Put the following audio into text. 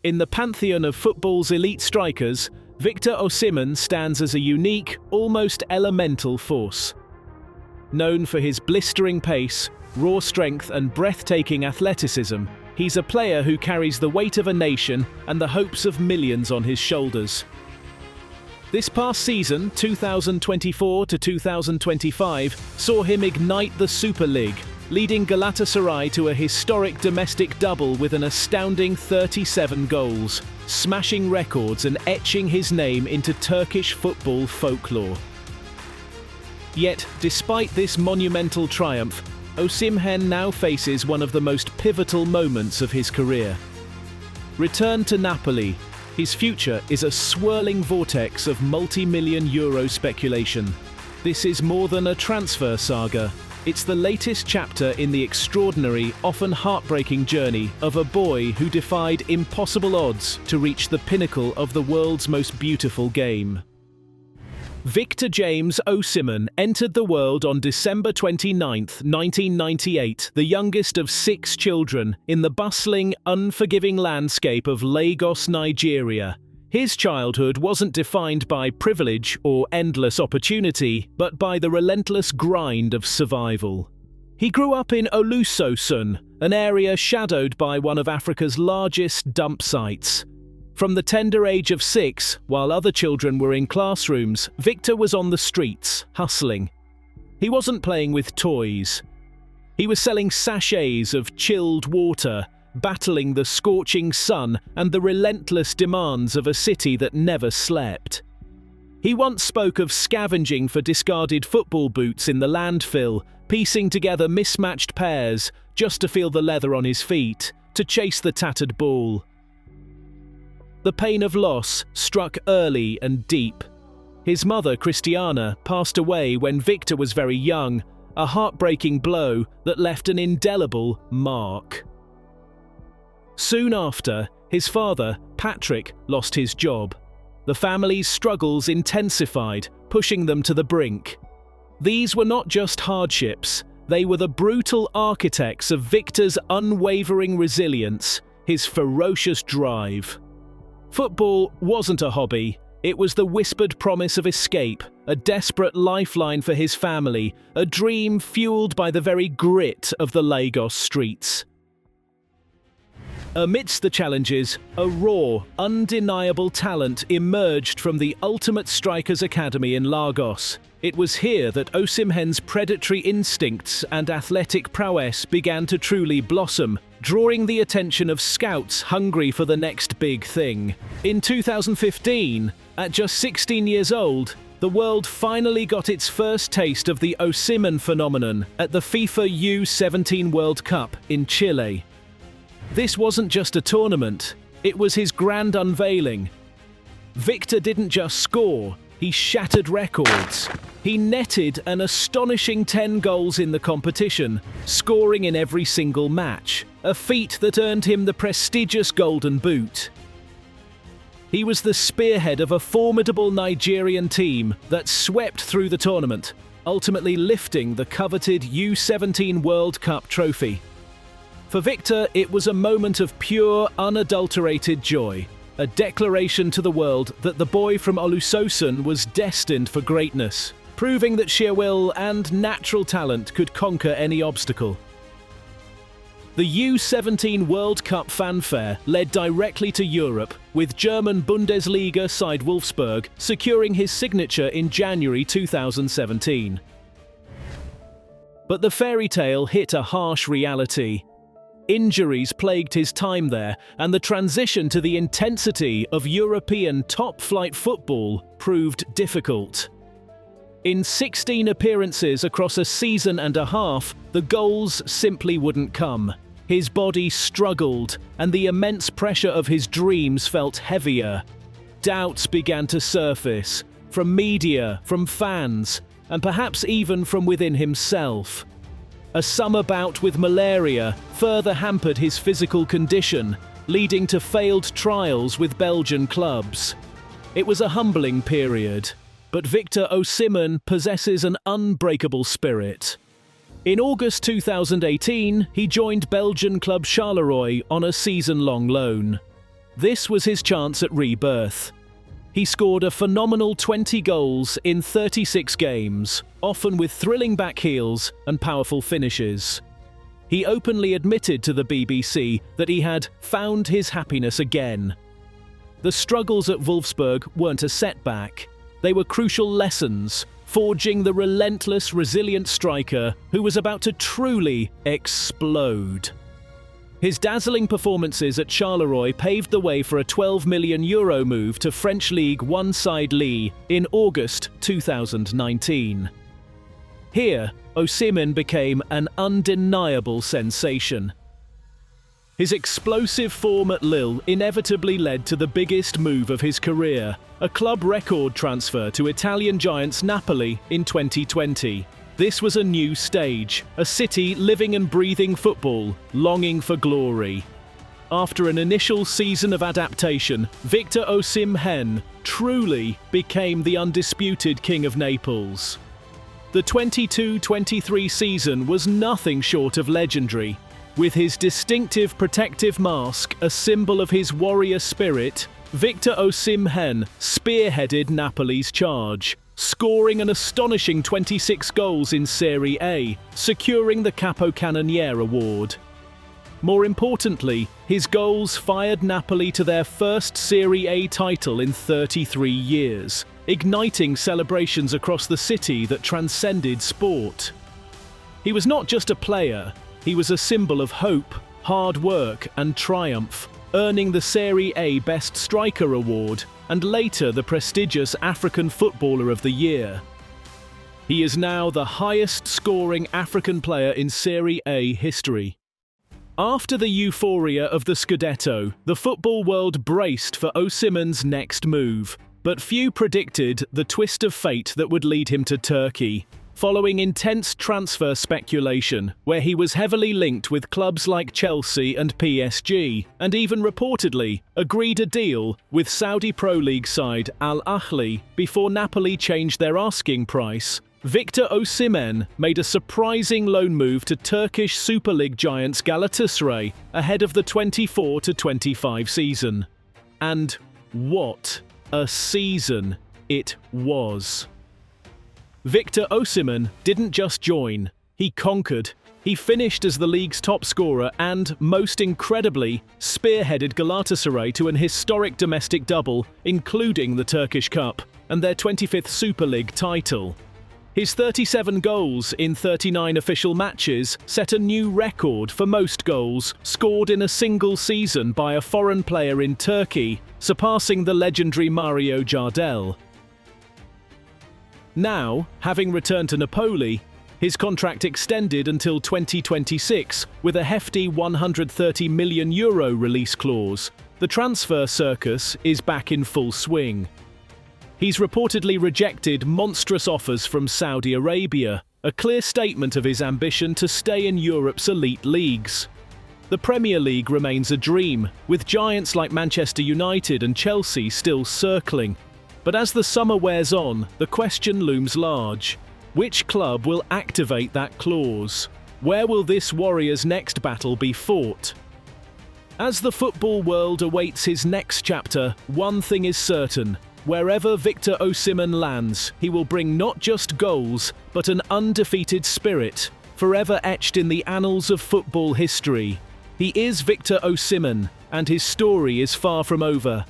In the pantheon of football's elite strikers, Victor Osimhen stands as a unique, almost elemental force. Known for his blistering pace, raw strength and breathtaking athleticism, he's a player who carries the weight of a nation and the hopes of millions on his shoulders. This past season, 2024 to 2025, saw him ignite the Super League, leading Galatasaray to a historic domestic double with an astounding 37 goals, smashing records and etching his name into Turkish football folklore. Yet, despite this monumental triumph, Osimhen now faces one of the most pivotal moments of his career. Returned to Napoli, his future is a swirling vortex of multi-million euro speculation. This is more than a transfer saga. It's the latest chapter in the extraordinary, often heartbreaking journey of a boy who defied impossible odds to reach the pinnacle of the world's most beautiful game. Victor James Osimhen entered the world on December 29, 1998, the youngest of 6 children, in the bustling, unforgiving landscape of Lagos, Nigeria. His childhood wasn't defined by privilege or endless opportunity, but by the relentless grind of survival. He grew up in Olusosun, an area shadowed by one of Africa's largest dump sites. From the tender age of 6, while other children were in classrooms, Victor was on the streets, hustling. He wasn't playing with toys. He was selling sachets of chilled water, battling the scorching sun and the relentless demands of a city that never slept. He once spoke of scavenging for discarded football boots in the landfill, piecing together mismatched pairs just to feel the leather on his feet, to chase the tattered ball. The pain of loss struck early and deep. His mother, Christiana, passed away when Victor was very young, a heartbreaking blow that left an indelible mark. Soon after, his father, Patrick, lost his job. The family's struggles intensified, pushing them to the brink. These were not just hardships, they were the brutal architects of Victor's unwavering resilience, his ferocious drive. Football wasn't a hobby, it was the whispered promise of escape, a desperate lifeline for his family, a dream fueled by the very grit of the Lagos streets. Amidst the challenges, a raw, undeniable talent emerged from the Ultimate Strikers Academy in Lagos. It was here that Osimhen's predatory instincts and athletic prowess began to truly blossom, drawing the attention of scouts hungry for the next big thing. In 2015, at just 16 years old, the world finally got its first taste of the Osimhen phenomenon at the FIFA U17 World Cup in Chile. This wasn't just a tournament, it was his grand unveiling. Victor didn't just score, he shattered records. He netted an astonishing 10 goals in the competition, scoring in every single match, a feat that earned him the prestigious Golden Boot. He was the spearhead of a formidable Nigerian team that swept through the tournament, ultimately lifting the coveted U17 World Cup trophy. For Victor, it was a moment of pure, unadulterated joy, a declaration to the world that the boy from Olusosun was destined for greatness, proving that sheer will and natural talent could conquer any obstacle. The U17 World Cup fanfare led directly to Europe, with German Bundesliga side Wolfsburg securing his signature in January 2017. But the fairy tale hit a harsh reality. Injuries plagued his time there, and the transition to the intensity of European top-flight football proved difficult. In 16 appearances across a season and a half, the goals simply wouldn't come. His body struggled, and the immense pressure of his dreams felt heavier. Doubts began to surface, from media, from fans, and perhaps even from within himself. A summer bout with malaria further hampered his physical condition, leading to failed trials with Belgian clubs. It was a humbling period, but Victor Osimhen possesses an unbreakable spirit. In August 2018, he joined Belgian club Charleroi on a season-long loan. This was his chance at rebirth. He scored a phenomenal 20 goals in 36 games, often with thrilling backheels and powerful finishes. He openly admitted to the BBC that he had found his happiness again. The struggles at Wolfsburg weren't a setback. They were crucial lessons, forging the relentless, resilient striker who was about to truly explode. His dazzling performances at Charleroi paved the way for a €12 million move to French League One side Lille in August 2019. Here, Osimhen became an undeniable sensation. His explosive form at Lille inevitably led to the biggest move of his career, a club record transfer to Italian giants Napoli in 2020. This was a new stage, a city living and breathing football, longing for glory. After an initial season of adaptation, Victor Osimhen truly became the undisputed king of Naples. The 22-23 season was nothing short of legendary. With his distinctive protective mask, a symbol of his warrior spirit, Victor Osimhen spearheaded Napoli's charge, scoring an astonishing 26 goals in Serie A, securing the Capocannoniere award. More importantly, his goals fired Napoli to their first Serie A title in 33 years, igniting celebrations across the city that transcended sport. He was not just a player, he was a symbol of hope, hard work and triumph, earning the Serie A Best Striker award and later the prestigious African Footballer of the Year. He is now the highest-scoring African player in Serie A history. After the euphoria of the Scudetto, the football world braced for Osimhen's next move, but few predicted the twist of fate that would lead him to Turkey. Following intense transfer speculation, where he was heavily linked with clubs like Chelsea and PSG, and even reportedly agreed a deal with Saudi Pro League side Al Ahly before Napoli changed their asking price, Victor Osimhen made a surprising loan move to Turkish Super League giants Galatasaray ahead of the 24-25 season. And what a season it was! Victor Osimhen didn't just join, he conquered. He finished as the league's top scorer and, most incredibly, spearheaded Galatasaray to an historic domestic double, including the Turkish Cup and their 25th Super League title. His 37 goals in 39 official matches set a new record for most goals scored in a single season by a foreign player in Turkey, surpassing the legendary Mario Jardel. Now, having returned to Napoli, his contract extended until 2026 with a hefty €130 million release clause. The transfer circus is back in full swing. He's reportedly rejected monstrous offers from Saudi Arabia, a clear statement of his ambition to stay in Europe's elite leagues. The Premier League remains a dream, with giants like Manchester United and Chelsea still circling. But as the summer wears on, the question looms large. Which club will activate that clause? Where will this warrior's next battle be fought? As the football world awaits his next chapter, one thing is certain. Wherever Victor Osimhen lands, he will bring not just goals, but an undefeated spirit, forever etched in the annals of football history. He is Victor Osimhen, and his story is far from over.